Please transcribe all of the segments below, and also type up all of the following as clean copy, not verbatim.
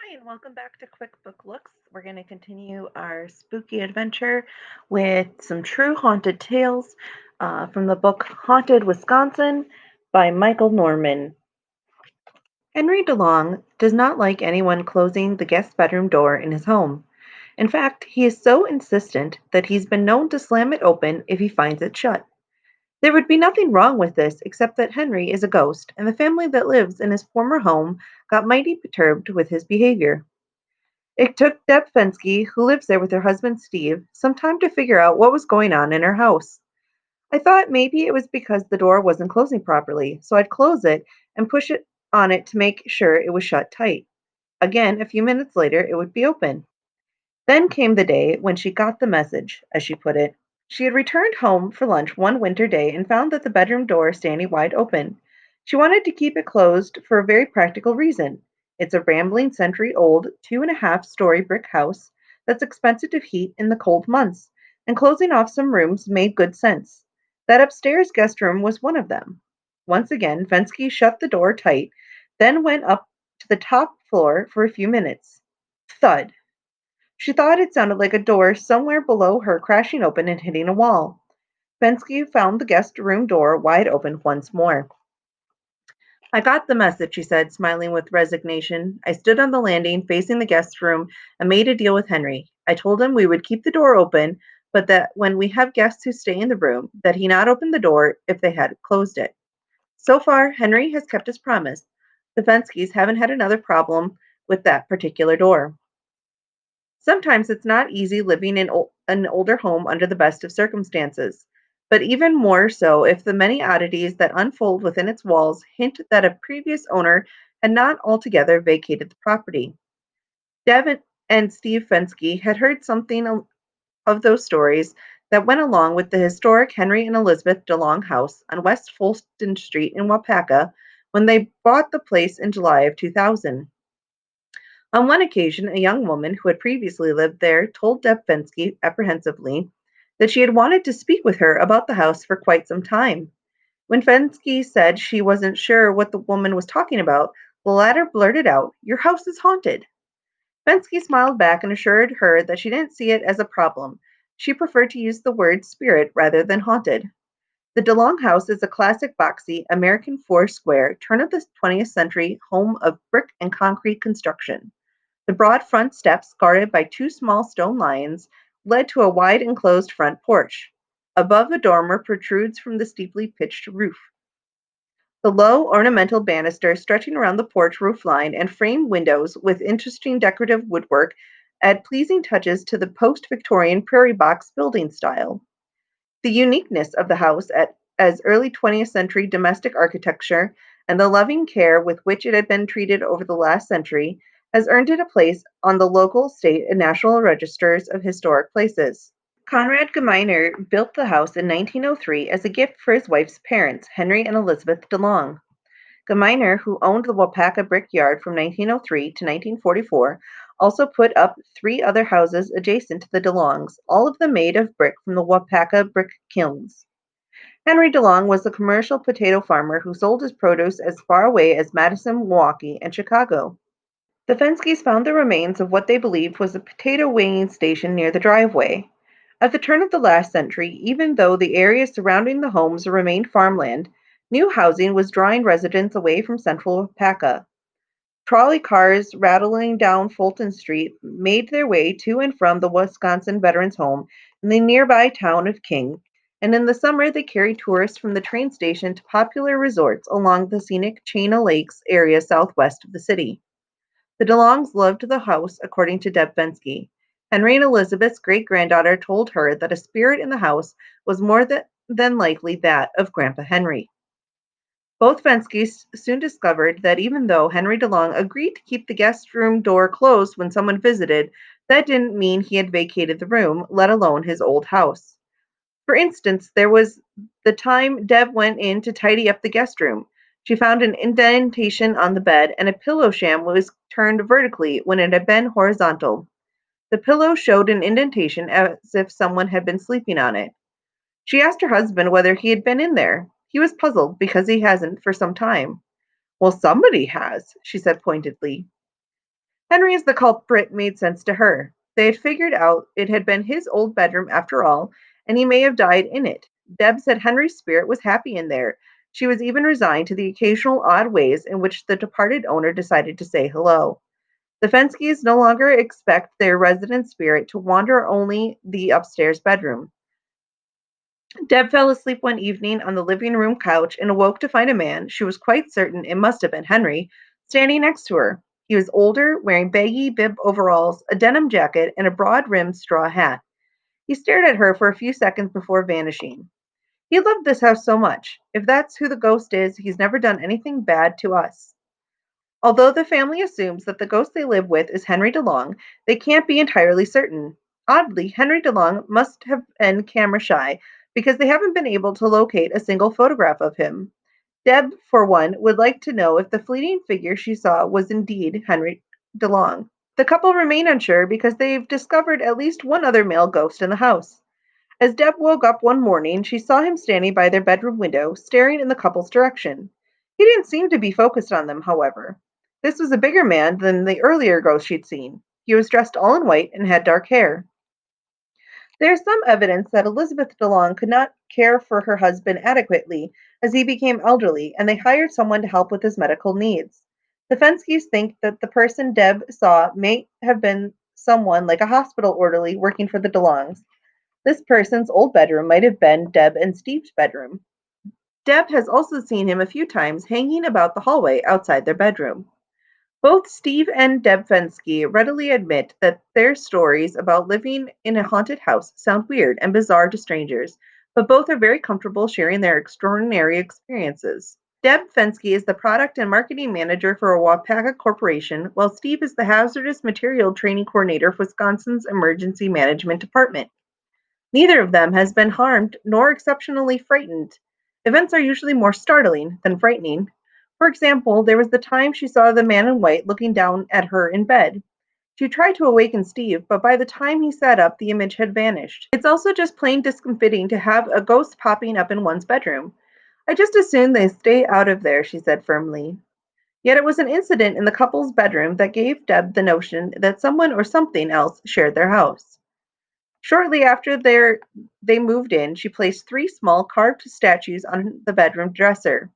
Hi, and welcome back to Quick Book Looks. We're going to continue our spooky adventure with some true haunted tales from the book Haunted Wisconsin by Michael Norman. Henry DeLong does not like anyone closing the guest bedroom door in his home. In fact, he is so insistent that he's been known to slam it open if he finds it shut. There would be nothing wrong with this except that Henry is a ghost, and the family that lives in his former home got mighty perturbed with his behavior. It took Deb Fensky, who lives there with her husband Steve, some time to figure out what was going on in her house. I thought maybe it was because the door wasn't closing properly, so I'd close it and push it on it to make sure it was shut tight. Again, a few minutes later, it would be open. Then came the day when she got the message, as she put it. She had returned home for lunch one winter day and found that the bedroom door standing wide open. She wanted to keep it closed for a very practical reason. It's a rambling century-old 2.5-story brick house that's expensive to heat in the cold months, and closing off some rooms made good sense. That upstairs guest room was one of them. Once again, Fensky shut the door tight, then went up to the top floor for a few minutes. Thud! She thought it sounded like a door somewhere below her crashing open and hitting a wall. Fensky found the guest room door wide open once more. I got the message, she said, smiling with resignation. I stood on the landing facing the guest room and made a deal with Henry. I told him we would keep the door open, but that when we have guests who stay in the room, that he not open the door if they had closed it. So far, Henry has kept his promise. The Fenskys haven't had another problem with that particular door. Sometimes it's not easy living in an older home under the best of circumstances, but even more so if the many oddities that unfold within its walls hint that a previous owner had not altogether vacated the property. Devin and Steve Fensky had heard something of those stories that went along with the historic Henry and Elizabeth DeLong house on West Fulton Street in Wapaka when they bought the place in July of 2000. On one occasion, a young woman who had previously lived there told Deb Fensky apprehensively that she had wanted to speak with her about the house for quite some time. When Fensky said she wasn't sure what the woman was talking about, the latter blurted out, "Your house is haunted." Fensky smiled back and assured her that she didn't see it as a problem. She preferred to use the word spirit rather than haunted. The DeLong house is a classic boxy American four-square, turn of the 20th century home of brick and concrete construction. The broad front steps, guarded by two small stone lions, led to a wide enclosed front porch. Above, a dormer protrudes from the steeply pitched roof. The low, ornamental banister stretching around the porch roof line and framed windows with interesting decorative woodwork add pleasing touches to the post-Victorian prairie box building style. The uniqueness of the house as early 20th century domestic architecture and the loving care with which it had been treated over the last century has earned it a place on the local, state, and national registers of historic places. Conrad Gemeiner built the house in 1903 as a gift for his wife's parents, Henry and Elizabeth DeLong. Gemeiner, who owned the Wapaka Brick Yard from 1903 to 1944, also put up three other houses adjacent to the DeLongs, all of them made of brick from the Wapaka brick kilns. Henry DeLong was a commercial potato farmer who sold his produce as far away as Madison, Milwaukee, and Chicago. The Fenskys found the remains of what they believed was a potato weighing station near the driveway. At the turn of the last century, even though the area surrounding the homes remained farmland, new housing was drawing residents away from central Wapaka. Trolley cars rattling down Fulton Street made their way to and from the Wisconsin Veterans Home in the nearby town of King, and in the summer they carried tourists from the train station to popular resorts along the scenic Chain o' Lakes area southwest of the city. The DeLongs loved the house, according to Deb Fensky. Henry and Elizabeth's great-granddaughter told her that a spirit in the house was more than likely that of Grandpa Henry. Both Fenskys soon discovered that even though Henry DeLong agreed to keep the guest room door closed when someone visited, that didn't mean he had vacated the room, let alone his old house. For instance, there was the time Deb went in to tidy up the guest room. She found an indentation on the bed, and a pillow sham was turned vertically when it had been horizontal. The pillow showed an indentation as if someone had been sleeping on it. She asked her husband whether he had been in there. He was puzzled because he hasn't for some time. Well, somebody has, she said pointedly. Henry as the culprit made sense to her. They had figured out it had been his old bedroom after all, and he may have died in it. Deb said Henry's spirit was happy in there. She was even resigned to the occasional odd ways in which the departed owner decided to say hello. The Fenskys no longer expect their resident spirit to wander only the upstairs bedroom. Deb fell asleep one evening on the living room couch and awoke to find a man, she was quite certain it must have been Henry, standing next to her. He was older, wearing baggy bib overalls, a denim jacket, and a broad rimmed straw hat. He stared at her for a few seconds before vanishing. He loved this house so much. If that's who the ghost is, he's never done anything bad to us. Although the family assumes that the ghost they live with is Henry DeLong, they can't be entirely certain. Oddly, Henry DeLong must have been camera shy because they haven't been able to locate a single photograph of him. Deb, for one, would like to know if the fleeting figure she saw was indeed Henry DeLong. The couple remain unsure because they've discovered at least one other male ghost in the house. As Deb woke up one morning, she saw him standing by their bedroom window, staring in the couple's direction. He didn't seem to be focused on them, however. This was a bigger man than the earlier ghost she'd seen. He was dressed all in white and had dark hair. There is some evidence that Elizabeth DeLong could not care for her husband adequately as he became elderly, and they hired someone to help with his medical needs. The Fenskys think that the person Deb saw may have been someone like a hospital orderly working for the DeLongs. This person's old bedroom might have been Deb and Steve's bedroom. Deb has also seen him a few times hanging about the hallway outside their bedroom. Both Steve and Deb Fensky readily admit that their stories about living in a haunted house sound weird and bizarre to strangers, but both are very comfortable sharing their extraordinary experiences. Deb Fensky is the product and marketing manager for Wapaka Corporation, while Steve is the hazardous material training coordinator for Wisconsin's Emergency Management Department. Neither of them has been harmed nor exceptionally frightened. Events are usually more startling than frightening. For example, there was the time she saw the man in white looking down at her in bed. She tried to awaken Steve, but by the time he sat up, the image had vanished. It's also just plain discomfiting to have a ghost popping up in one's bedroom. I just assume they stay out of there, she said firmly. Yet it was an incident in the couple's bedroom that gave Deb the notion that someone or something else shared their house. Shortly after they moved in, she placed three small carved statues on the bedroom dresser.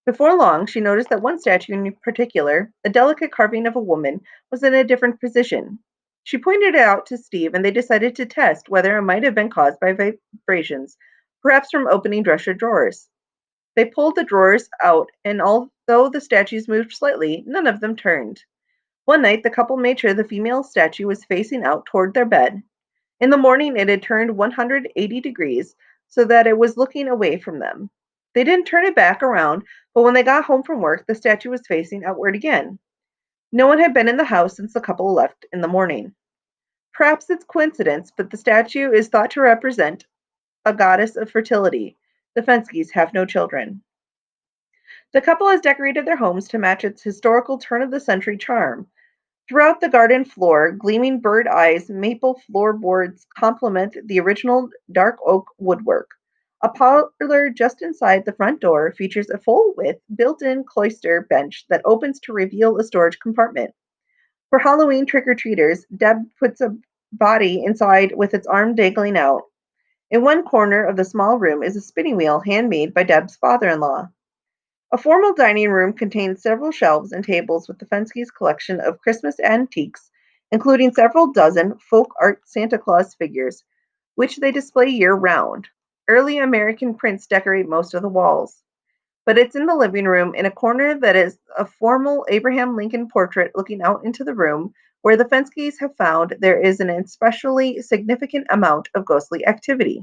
Before long, she noticed that one statue in particular, a delicate carving of a woman, was in a different position. She pointed it out to Steve, and they decided to test whether it might have been caused by vibrations, perhaps from opening dresser drawers. They pulled the drawers out, and although the statues moved slightly, none of them turned. One night, the couple made sure the female statue was facing out toward their bed. In the morning it had turned 180 degrees so that it was looking away from them. They didn't turn it back around, but when they got home from work, the statue was facing outward again. No one had been in the house since the couple left in the morning. Perhaps it's coincidence, but the statue is thought to represent a goddess of fertility. The Fenskys have no children. The couple has decorated their homes to match its historical turn of the century charm. Throughout the garden floor, gleaming bird eyes maple floorboards complement the original dark oak woodwork. A parlor just inside the front door features a full-width, built-in cloister bench that opens to reveal a storage compartment. For Halloween trick-or-treaters, Deb puts a body inside with its arm dangling out. In one corner of the small room is a spinning wheel handmade by Deb's father-in-law. A formal dining room contains several shelves and tables with the Fenskys' collection of Christmas antiques, including several dozen folk art Santa Claus figures, which they display year-round. Early American prints decorate most of the walls. But it's in the living room, in a corner that is a formal Abraham Lincoln portrait looking out into the room, where the Fenskys have found there is an especially significant amount of ghostly activity.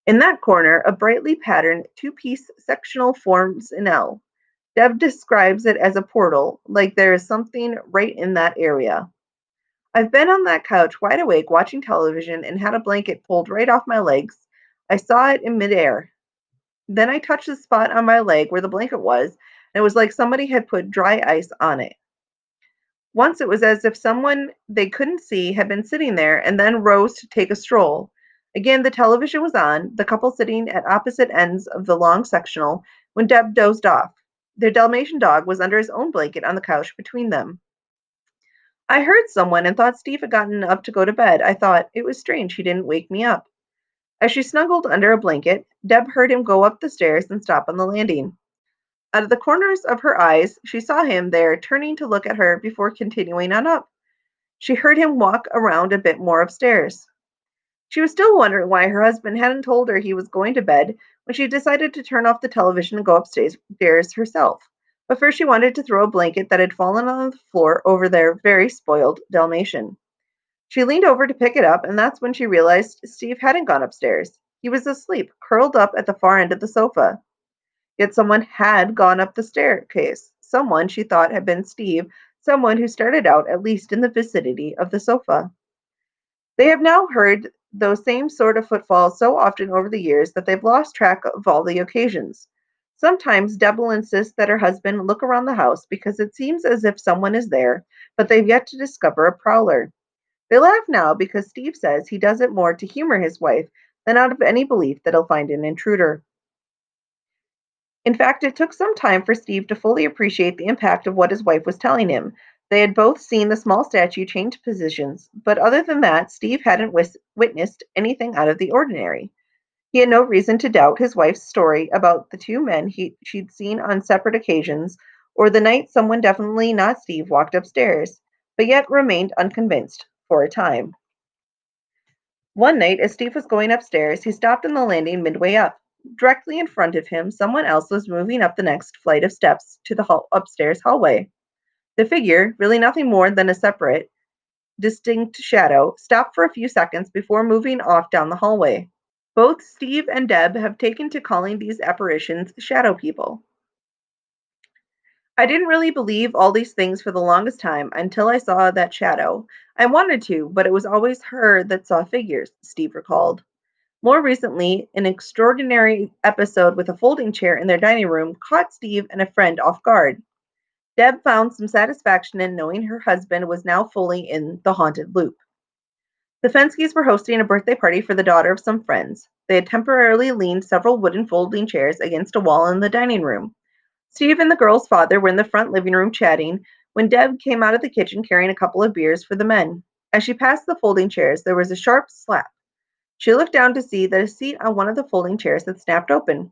In that corner, a brightly patterned two-piece sectional forms an L. Deb describes it as a portal, like there is something right in that area. I've been on that couch wide awake watching television and had a blanket pulled right off my legs. I saw it in midair. Then I touched the spot on my leg where the blanket was, and it was like somebody had put dry ice on it. Once it was as if someone they couldn't see had been sitting there and then rose to take a stroll. Again, the television was on, the couple sitting at opposite ends of the long sectional, when Deb dozed off. Their Dalmatian dog was under his own blanket on the couch between them. I heard someone and thought Steve had gotten up to go to bed. I thought it was strange he didn't wake me up. As she snuggled under a blanket, Deb heard him go up the stairs and stop on the landing. Out of the corners of her eyes, she saw him there, turning to look at her before continuing on up. She heard him walk around a bit more upstairs. She was still wondering why her husband hadn't told her he was going to bed when she decided to turn off the television and go upstairs herself. But first, she wanted to throw a blanket that had fallen on the floor over their very spoiled Dalmatian. She leaned over to pick it up, and that's when she realized Steve hadn't gone upstairs. He was asleep, curled up at the far end of the sofa. Yet someone had gone up the staircase. Someone she thought had been Steve, someone who started out at least in the vicinity of the sofa. They have now heard those same sort of footfalls so often over the years that they've lost track of all the occasions. Sometimes Deb will insist that her husband look around the house because it seems as if someone is there, but they've yet to discover a prowler. They laugh now because Steve says he does it more to humor his wife than out of any belief that he'll find an intruder. In fact, it took some time for Steve to fully appreciate the impact of what his wife was telling him. They had both seen the small statue change positions, but other than that, Steve hadn't witnessed anything out of the ordinary. He had no reason to doubt his wife's story about the two men she'd seen on separate occasions, or the night someone definitely not Steve walked upstairs, but yet remained unconvinced for a time. One night, as Steve was going upstairs, he stopped on the landing midway up. Directly in front of him, someone else was moving up the next flight of steps to the upstairs hallway. The figure, really nothing more than a separate, distinct shadow, stopped for a few seconds before moving off down the hallway. Both Steve and Deb have taken to calling these apparitions shadow people. I didn't really believe all these things for the longest time until I saw that shadow. I wanted to, but it was always her that saw figures, Steve recalled. More recently, an extraordinary episode with a folding chair in their dining room caught Steve and a friend off guard. Deb found some satisfaction in knowing her husband was now fully in the haunted loop. The Fenskys were hosting a birthday party for the daughter of some friends. They had temporarily leaned several wooden folding chairs against a wall in the dining room. Steve and the girl's father were in the front living room chatting when Deb came out of the kitchen carrying a couple of beers for the men. As she passed the folding chairs, there was a sharp slap. She looked down to see that a seat on one of the folding chairs had snapped open.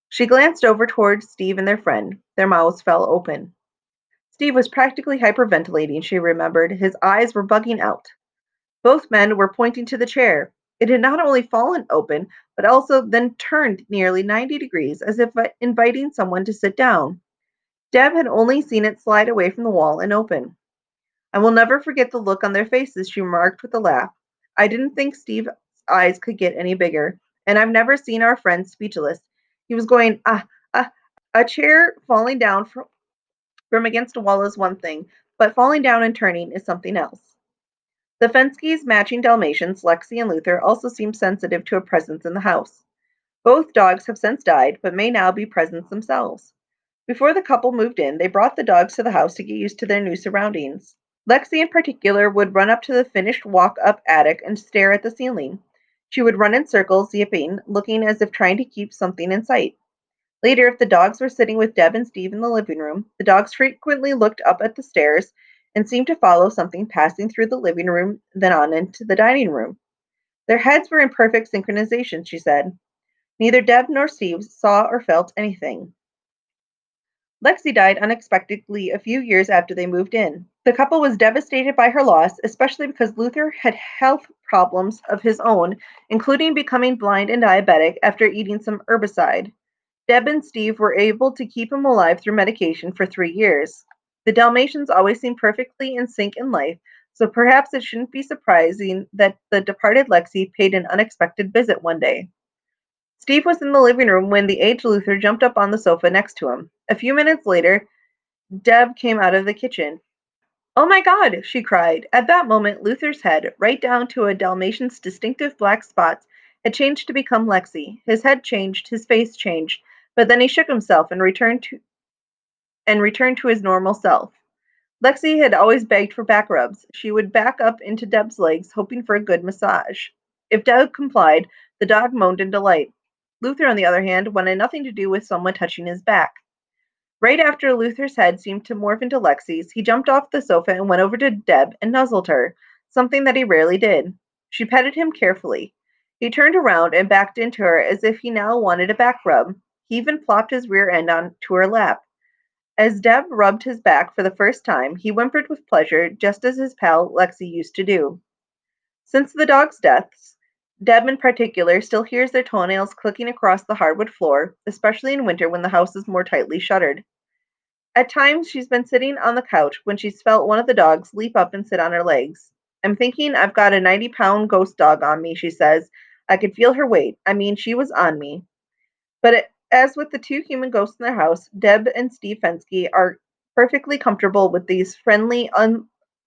She glanced over toward Steve and their friend. Their mouths fell open. Steve was practically hyperventilating, she remembered. His eyes were bugging out. Both men were pointing to the chair. It had not only fallen open, but also then turned nearly 90 degrees, as if inviting someone to sit down. Deb had only seen it slide away from the wall and open. I will never forget the look on their faces, she remarked with a laugh. I didn't think Steve's eyes could get any bigger, and I've never seen our friend speechless. He was going, a chair falling down from against a wall is one thing, but falling down and turning is something else. The Fenskys' matching Dalmatians, Lexi and Luther, also seemed sensitive to a presence in the house. Both dogs have since died, but may now be presents themselves. Before the couple moved in, they brought the dogs to the house to get used to their new surroundings. Lexi, in particular, would run up to the finished walk up attic and stare at the ceiling. She would run in circles, yipping, looking as if trying to keep something in sight. Later, if the dogs were sitting with Deb and Steve in the living room, the dogs frequently looked up at the stairs and seemed to follow something passing through the living room, then on into the dining room. Their heads were in perfect synchronization, she said. Neither Deb nor Steve saw or felt anything. Lexi died unexpectedly a few years after they moved in. The couple was devastated by her loss, especially because Luther had health problems of his own, including becoming blind and diabetic after eating some herbicide. Deb and Steve were able to keep him alive through medication for 3 years. The Dalmatians always seemed perfectly in sync in life, so perhaps it shouldn't be surprising that the departed Lexi paid an unexpected visit one day. Steve was in the living room when the aged Luther jumped up on the sofa next to him. A few minutes later, Deb came out of the kitchen. "Oh my God!" she cried. At that moment, Luther's head, right down to a Dalmatian's distinctive black spots, had changed to become Lexi. His head changed, his face changed, but then he shook himself and returned to his normal self. Lexi had always begged for back rubs. She would back up into Deb's legs, hoping for a good massage. If Deb complied, the dog moaned in delight. Luther, on the other hand, wanted nothing to do with someone touching his back. Right after Luther's head seemed to morph into Lexi's, he jumped off the sofa and went over to Deb and nuzzled her, something that he rarely did. She petted him carefully. He turned around and backed into her as if he now wanted a back rub. He even plopped his rear end onto her lap. As Deb rubbed his back for the first time, he whimpered with pleasure, just as his pal Lexi used to do. Since the dog's deaths, Deb in particular still hears their toenails clicking across the hardwood floor, especially in winter when the house is more tightly shuttered. At times, she's been sitting on the couch when she's felt one of the dogs leap up and sit on her legs. I'm thinking I've got a 90-pound ghost dog on me, she says. I could feel her weight. I mean, she was on me. As with the two human ghosts in their house, Deb and Steve Fensky are perfectly comfortable with these friendly,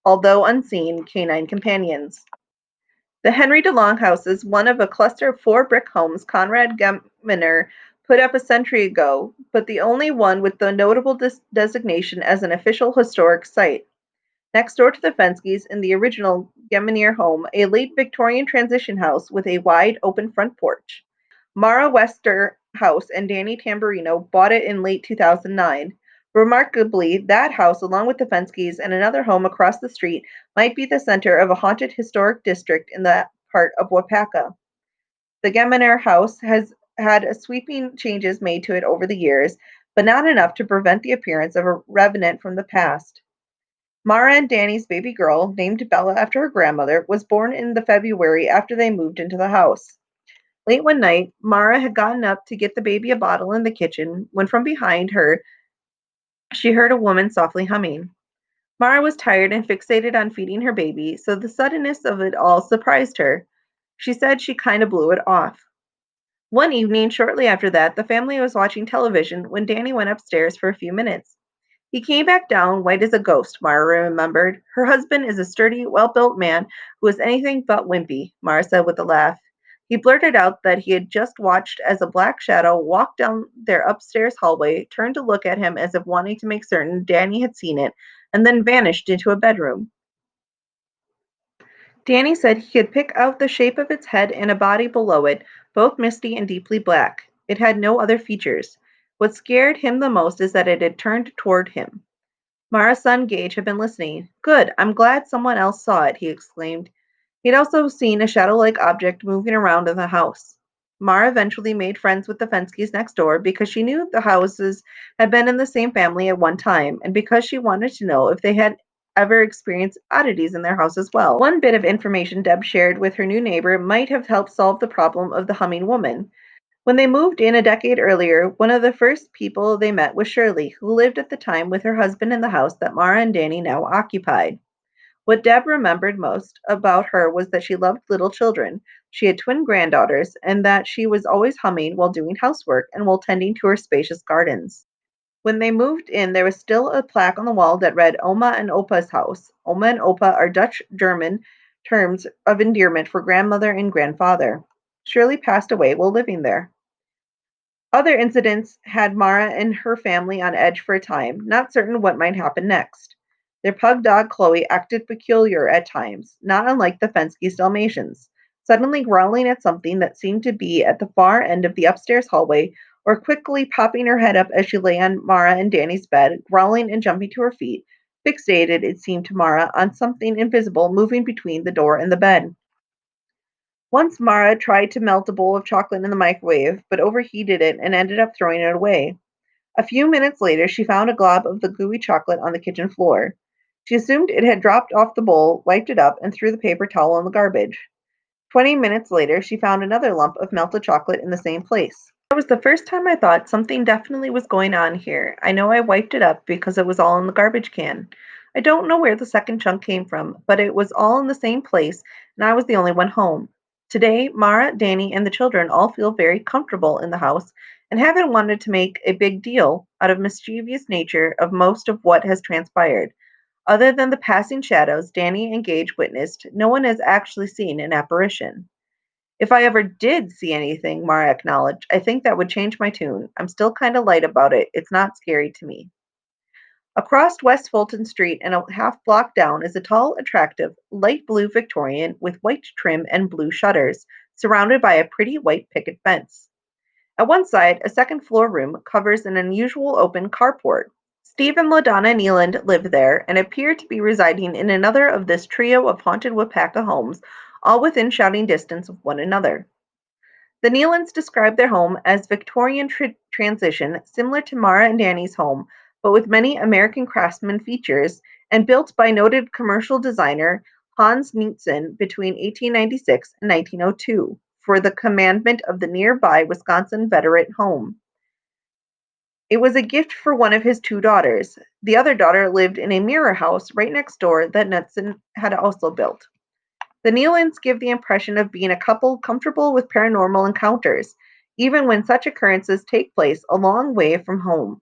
although unseen, canine companions. The Henry DeLong house is one of a cluster of 4 brick homes Conrad Geminer put up a century ago, but the only one with the notable designation as an official historic site. Next door to the Fenskys in the original Geminier home, a late Victorian transition house with a wide open front porch. Mara Westerhouse and Danny Tamburino bought it in late 2009. Remarkably, that house, along with the Fenskys and another home across the street, might be the center of a haunted historic district in that part of Wapaka. The Geminer house has had sweeping changes made to it over the years, but not enough to prevent the appearance of a revenant from the past. Mara and Danny's baby girl, named Bella after her grandmother, was born in the February after they moved into the house. Late one night, Mara had gotten up to get the baby a bottle in the kitchen when from behind her she heard a woman softly humming. Mara was tired and fixated on feeding her baby, so the suddenness of it all surprised her. She said she kind of blew it off. One evening, shortly after that, the family was watching television when Danny went upstairs for a few minutes. He came back down white as a ghost, Mara remembered. Her husband is a sturdy, well-built man who is anything but wimpy, Mara said with a laugh. He blurted out that he had just watched as a black shadow walked down their upstairs hallway, turned to look at him as if wanting to make certain Danny had seen it, and then vanished into a bedroom. Danny said he could pick out the shape of its head and a body below it, both misty and deeply black. It had no other features. What scared him the most is that it had turned toward him. Mara's son Gage had been listening. Good, I'm glad someone else saw it, he exclaimed. He'd also seen a shadow-like object moving around in the house. Mara eventually made friends with the Fenskys next door because she knew the houses had been in the same family at one time, and because she wanted to know if they had ever experienced oddities in their house as well. One bit of information Deb shared with her new neighbor might have helped solve the problem of the humming woman. When they moved in a decade earlier, one of the first people they met was Shirley, who lived at the time with her husband in the house that Mara and Danny now occupied. What Deb remembered most about her was that she loved little children. She had twin granddaughters, and that she was always humming while doing housework and while tending to her spacious gardens. When they moved in, there was still a plaque on the wall that read Oma and Opa's house. Oma and Opa are Dutch German terms of endearment for grandmother and grandfather. Shirley passed away while living there. Other incidents had Mara and her family on edge for a time, not certain what might happen next. Their pug dog Chloe acted peculiar at times, not unlike the Fenskys' Dalmatians, suddenly growling at something that seemed to be at the far end of the upstairs hallway, or quickly popping her head up as she lay on Mara and Danny's bed, growling and jumping to her feet, fixated, it seemed to Mara, on something invisible moving between the door and the bed. Once Mara tried to melt a bowl of chocolate in the microwave, but overheated it and ended up throwing it away. A few minutes later, she found a glob of the gooey chocolate on the kitchen floor. She assumed it had dropped off the bowl, wiped it up, and threw the paper towel in the garbage. 20 minutes later, she found another lump of melted chocolate in the same place. That was the first time I thought something definitely was going on here. I know I wiped it up because it was all in the garbage can. I don't know where the second chunk came from, but it was all in the same place, and I was the only one home. Today, Mara, Danny, and the children all feel very comfortable in the house and haven't wanted to make a big deal out of mischievous nature of most of what has transpired. Other than the passing shadows Danny and Gage witnessed, no one has actually seen an apparition. If I ever did see anything, Mara acknowledged, I think that would change my tune. I'm still kind of light about it. It's not scary to me. Across West Fulton Street and a half block down is a tall, attractive, light blue Victorian with white trim and blue shutters, surrounded by a pretty white picket fence. At one side, a second-floor room covers an unusual open carport. Steve and LaDonna Nealand lived there and appear to be residing in another of this trio of haunted Wapaka homes, all within shouting distance of one another. The Nealands describe their home as Victorian transition, similar to Mara and Danny's home, but with many American craftsman features, and built by noted commercial designer Hans Knutson between 1896 and 1902 for the commandment of the nearby Wisconsin veteran home. It was a gift for one of his two daughters. The other daughter lived in a mirror house right next door that Knutson had also built. The Nealans give the impression of being a couple comfortable with paranormal encounters, even when such occurrences take place a long way from home.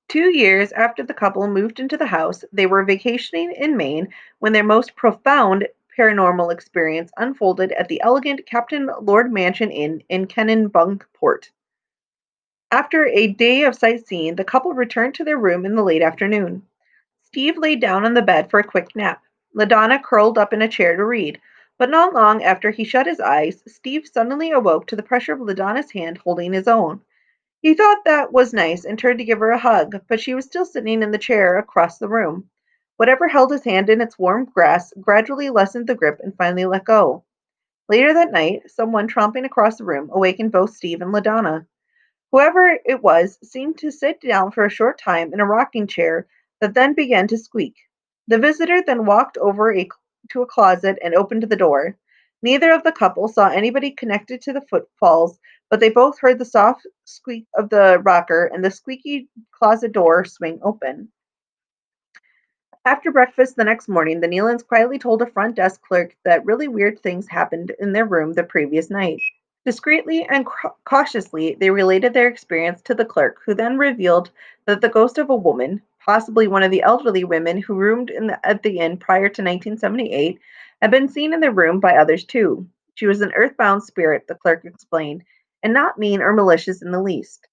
2 years after the couple moved into the house, they were vacationing in Maine when their most profound paranormal experience unfolded at the elegant Captain Lord Mansion Inn in Kennebunkport. After a day of sightseeing, the couple returned to their room in the late afternoon. Steve laid down on the bed for a quick nap. LaDonna curled up in a chair to read, but not long after he shut his eyes, Steve suddenly awoke to the pressure of LaDonna's hand holding his own. He thought that was nice and turned to give her a hug, but she was still sitting in the chair across the room. Whatever held his hand in its warm grasp gradually lessened the grip and finally let go. Later that night, someone tromping across the room awakened both Steve and LaDonna. Whoever it was seemed to sit down for a short time in a rocking chair that then began to squeak. The visitor then walked to a closet and opened the door. Neither of the couple saw anybody connected to the footfalls, but they both heard the soft squeak of the rocker and the squeaky closet door swing open. After breakfast the next morning, the Nealans quietly told a front desk clerk that really weird things happened in their room the previous night. Discreetly and cautiously, they related their experience to the clerk, who then revealed that the ghost of a woman, possibly one of the elderly women who roomed at the inn prior to 1978, had been seen in the room by others too. She was an earthbound spirit, the clerk explained, and not mean or malicious in the least.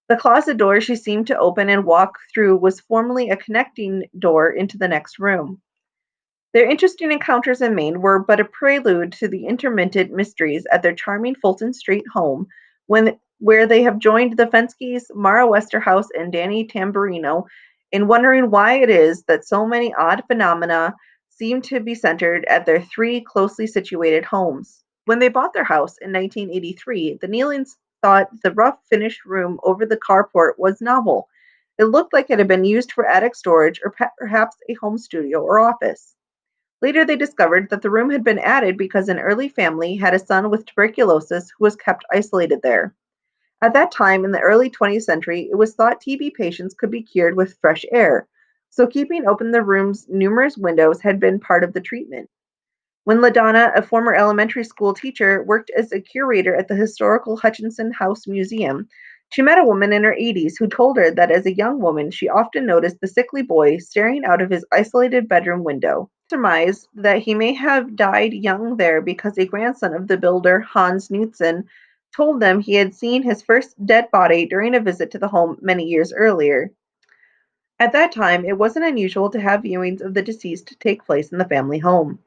The closet door she seemed to open and walk through was formerly a connecting door into the next room. Their interesting encounters in Maine were but a prelude to the intermittent mysteries at their charming Fulton Street home, where they have joined the Fenskys, Mara Westerhouse, and Danny Tamburino in wondering why it is that so many odd phenomena seem to be centered at their three closely situated homes. When they bought their house in 1983, the Nealings thought the rough finished room over the carport was novel. It looked like it had been used for attic storage or perhaps a home studio or office. Later, they discovered that the room had been added because an early family had a son with tuberculosis who was kept isolated there. At that time, in the early 20th century, it was thought TB patients could be cured with fresh air, so keeping open the room's numerous windows had been part of the treatment. When LaDonna, a former elementary school teacher, worked as a curator at the historical Hutchinson House Museum, she met a woman in her 80s who told her that as a young woman she often noticed the sickly boy staring out of his isolated bedroom window. Surmised that he may have died young there because a grandson of the builder, Hans Knutson, told them he had seen his first dead body during a visit to the home many years earlier. At that time, it wasn't unusual to have viewings of the deceased take place in the family home.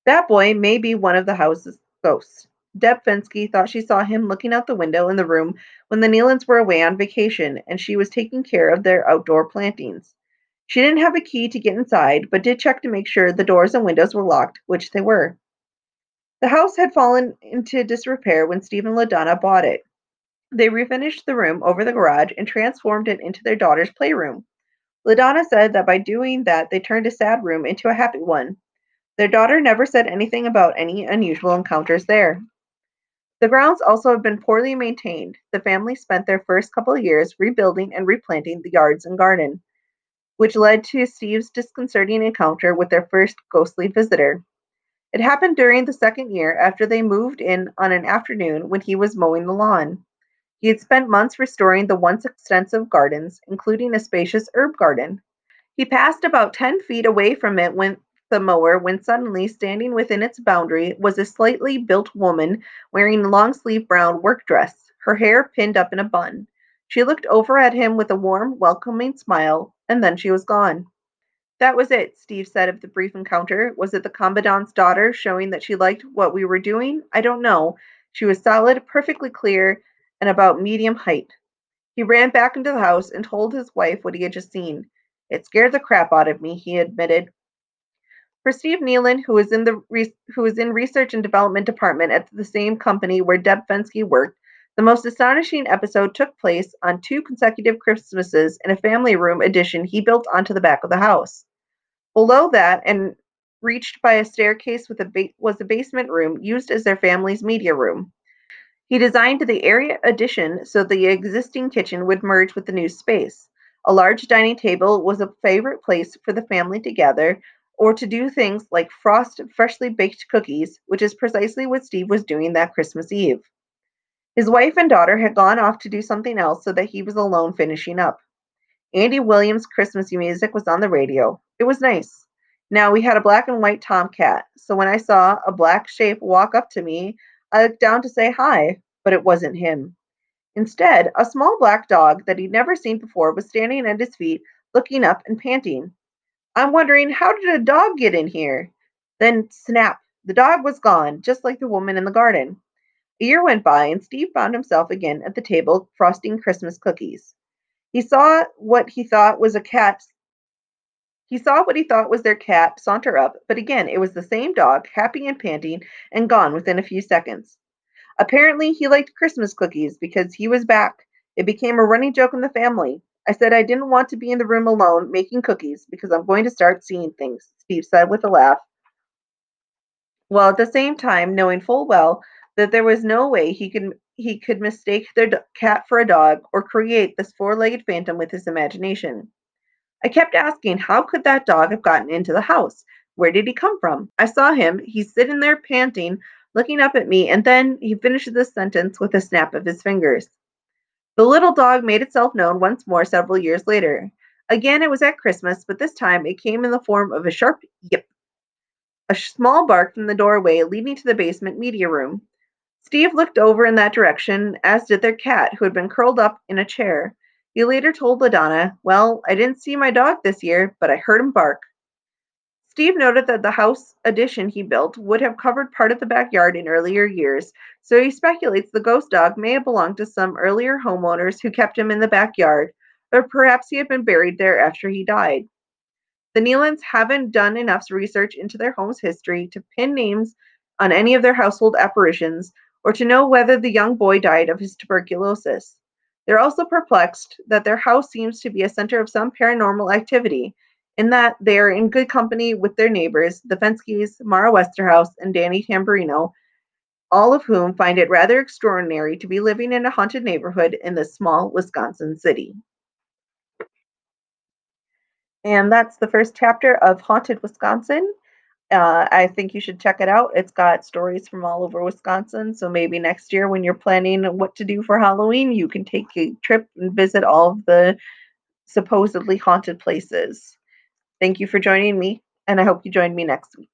That boy may be one of the house's ghosts. Deb Fensky thought she saw him looking out the window in the room when the Nealans were away on vacation and she was taking care of their outdoor plantings. She didn't have a key to get inside, but did check to make sure the doors and windows were locked, which they were. The house had fallen into disrepair when Steve and LaDonna bought it. They refinished the room over the garage and transformed it into their daughter's playroom. LaDonna said that by doing that, they turned a sad room into a happy one. Their daughter never said anything about any unusual encounters there. The grounds also have been poorly maintained. The family spent their first couple of years rebuilding and replanting the yards and garden, which led to Steve's disconcerting encounter with their first ghostly visitor. It happened during the second year after they moved in on an afternoon when he was mowing the lawn. He had spent months restoring the once extensive gardens, including a spacious herb garden. He passed about 10 feet away from it with the mower when suddenly, standing within its boundary, was a slightly built woman wearing a long-sleeved brown work dress, her hair pinned up in a bun. She looked over at him with a warm, welcoming smile, and then she was gone. That was it, Steve said of the brief encounter. Was it the commandant's daughter showing that she liked what we were doing? I don't know. She was solid, perfectly clear, and about medium height. He ran back into the house and told his wife what he had just seen. It scared the crap out of me, he admitted. For Steve Nealon, who was in research and development department at the same company where Deb Fensky worked, the most astonishing episode took place on 2 consecutive Christmases in a family room addition he built onto the back of the house. Below that, and reached by a staircase was a basement room used as their family's media room. He designed the area addition so the existing kitchen would merge with the new space. A large dining table was a favorite place for the family to gather or to do things like frost freshly baked cookies, which is precisely what Steve was doing that Christmas Eve. His wife and daughter had gone off to do something else so that he was alone finishing up. Andy Williams' Christmas music was on the radio. It was nice. Now we had a black and white tomcat, so when I saw a black shape walk up to me, I looked down to say hi, but it wasn't him. Instead, a small black dog that he'd never seen before was standing at his feet, looking up and panting. I'm wondering, how did a dog get in here? Then, snap, the dog was gone, just like the woman in the garden. A year went by, and Steve found himself again at the table frosting Christmas cookies. He saw what he thought was a cat. He saw what he thought was their cat saunter up, but again it was the same dog, happy and panting, and gone within a few seconds. Apparently, he liked Christmas cookies because he was back. It became a running joke in the family. I said I didn't want to be in the room alone making cookies because I'm going to start seeing things, Steve said with a laugh, while at the same time knowing full well that there was no way he could mistake their cat for a dog or create this four-legged phantom with his imagination. I kept asking, how could that dog have gotten into the house? Where did he come from? I saw him. He's sitting there panting, looking up at me, and then he finishes this sentence with a snap of his fingers. The little dog made itself known once more several years later. Again, it was at Christmas, but this time it came in the form of a sharp yip, a small bark from the doorway leading to the basement media room. Steve looked over in that direction, as did their cat, who had been curled up in a chair. He later told LaDonna, well, I didn't see my dog this year, but I heard him bark. Steve noted that the house addition he built would have covered part of the backyard in earlier years, so he speculates the ghost dog may have belonged to some earlier homeowners who kept him in the backyard, or perhaps he had been buried there after he died. The Nealons haven't done enough research into their home's history to pin names on any of their household apparitions or to know whether the young boy died of his tuberculosis. They're also perplexed that their house seems to be a center of some paranormal activity, in that they are in good company with their neighbors, the Fenskys, Mara Westerhouse, and Danny Tamburino, all of whom find it rather extraordinary to be living in a haunted neighborhood in this small Wisconsin city. And that's the first chapter of Haunted Wisconsin. I think you should check it out. It's got stories from all over Wisconsin. So maybe next year, when you're planning what to do for Halloween, you can take a trip and visit all of the supposedly haunted places. Thank you for joining me, and I hope you join me next week.